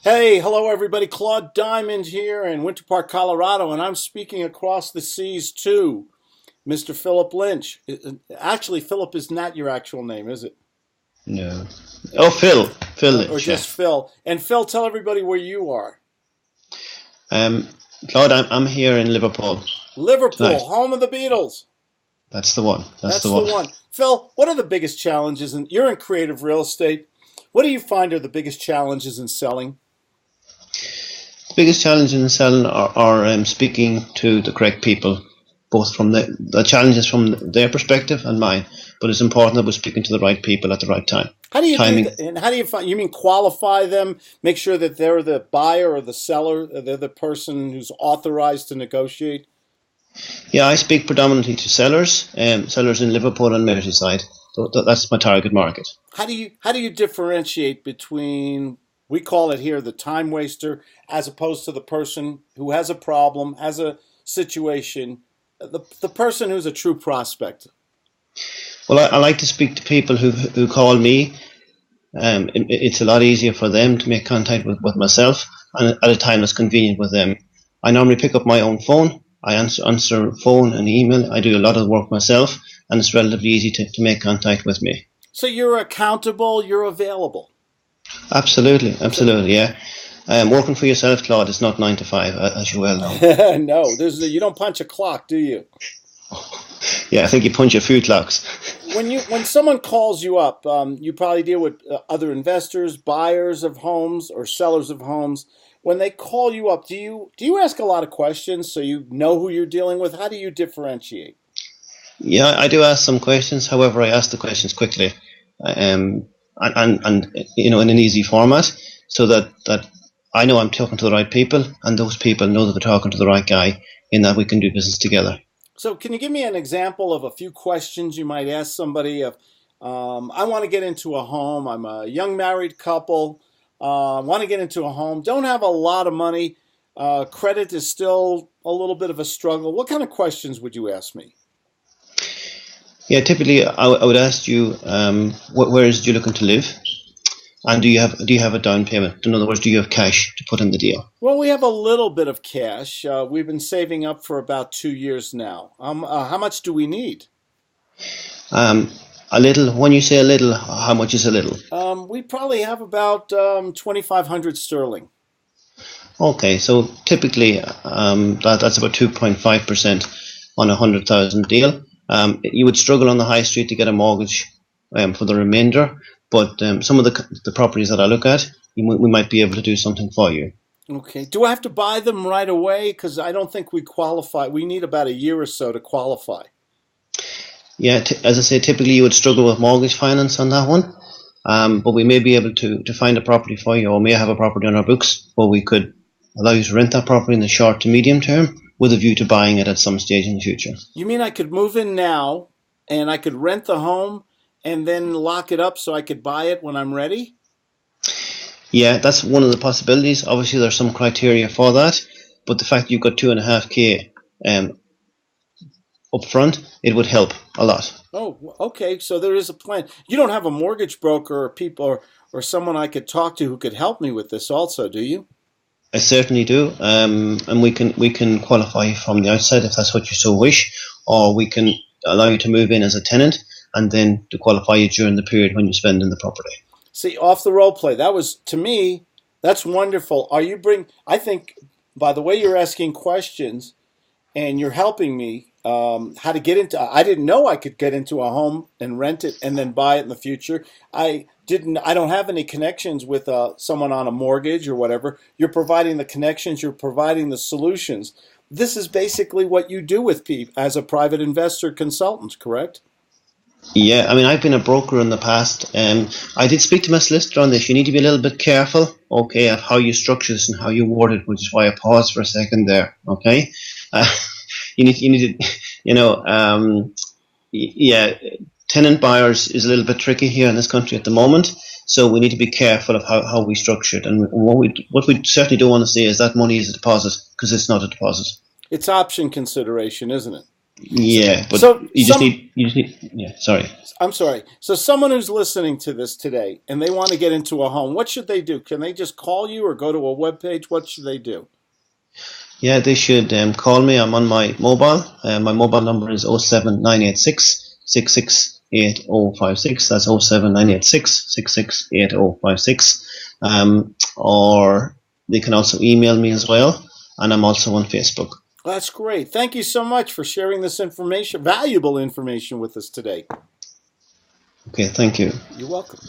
Hey, hello everybody. Claude Diamond here in Winter Park, Colorado, and I'm speaking across the seas to Mr. Philip Lynch. Actually, Philip is not your actual name, is it? No. Oh, Phil Or Lynch, yeah. just Phil? And Phil, tell everybody where you are. Um, Claude, I'm here in Liverpool tonight. Liverpool, home of the Beatles. That's the one. That's the That's the one. one. Phil, what are the biggest challenges? And you're in creative real estate. What do you find are the biggest challenges in selling? The biggest challenge in selling are speaking to the correct people, both from the challenges from their perspective and mine. But it's important that we're speaking to the right people at the right time. How do you do Timing. that? And how do you find? You mean qualify them, make sure that they're the buyer or the seller, they're the person who's authorized to negotiate. Yeah, I speak predominantly to sellers in Liverpool and Merseyside. So that's my target market. How do you differentiate between, we call it here, the time waster, as opposed to the person who has a problem, has a situation, the person who's a true prospect. Well, I like to speak to people who call me. It's a lot easier for them to make contact with myself and at a time that's convenient with them. I normally pick up my own phone. I answer phone and email. I do a lot of work myself, and it's relatively easy to make contact with me. So you're accountable, you're available. Absolutely, So absolutely, yeah. Working for yourself, Claude, is not 9 to 5, as you well know. no, you don't punch a clock, do you? Yeah, I think you punch a few clocks. When someone calls you up, you probably deal with other investors, buyers of homes, or sellers of homes. When they call you up, do you ask a lot of questions so you know who you're dealing with? How do you differentiate? Yeah, I do ask some questions. However, I ask the questions quickly, and in an easy format, so that I know I'm talking to the right people, and those people know that they're talking to the right guy, in that we can do business together. So, can you give me an example of a few questions you might ask somebody? I want to get into a home. I'm a young married couple. Want to get into a home. Don't have a lot of money. Credit is still a little bit of a struggle. What kind of questions would you ask me? Yeah, typically I would ask you, where is it you're looking to live, and do you have a down payment? In other words, do you have cash to put in the deal? Well, we have a little bit of cash. We've been saving up for about 2 years now. How much do we need? Um, a little. When you say a little, how much is a little? We probably have about 2,500 sterling. Okay, so typically that's about 2.5% on a 100,000 deal. You would struggle on the high street to get a mortgage for the remainder, but some of the properties that I look at, we might be able to do something for you. Okay. Do I have to buy them right away? Because I don't think we qualify. We need about a year or so to qualify. Yeah, as I say, typically you would struggle with mortgage finance on that one, but we may be able to find a property for you, or may have a property on our books where we could allow you to rent that property in the short to medium term with a view to buying it at some stage in the future. You mean I could move in now and I could rent the home and then lock it up so I could buy it when I'm ready? Yeah, that's one of the possibilities. Obviously, there's some criteria for that, but the fact you've got 2.5k up front, it would help a lot. Oh, okay. So there is a plan. You don't have a mortgage broker or people or someone I could talk to who could help me with this also, do you? I certainly do, and we can qualify you from the outside if that's what you so wish, or we can allow you to move in as a tenant and then to qualify you during the period when you spend in the property. See, off the role play. That was to me, that's wonderful. I think by the way you're asking questions and you're helping me how to get into. I didn't know I could get into a home and rent it and then buy it in the future. I don't have any connections with someone on a mortgage or whatever. You're providing the connections. You're providing the solutions. This is basically what you do with people as a private investor consultant, correct? Yeah, I mean, I've been a broker in the past. I did speak to my solicitor on this. You need to be a little bit careful, okay, at how you structure this and how you word it, which is why I paused for a second there, okay? Uh, you need to, you know, yeah, tenant buyers is a little bit tricky here in this country at the moment. So we need to be careful of how we structure it. And what we certainly don't want to say is that money is a deposit, because it's not a deposit. It's option consideration, isn't it? Yeah, but So you just need, yeah, sorry. I'm sorry. So someone who's listening to this today and they want to get into a home, what should they do? Can they just call you or go to a web page? What should they do? Yeah, they should call me. I'm on my mobile. My mobile number is 07986 668056. That's 07986 668056. Or they can also email me as well. And I'm also on Facebook. Well, that's great. Thank you so much for sharing this information, valuable information with us today. Okay, thank you. You're welcome.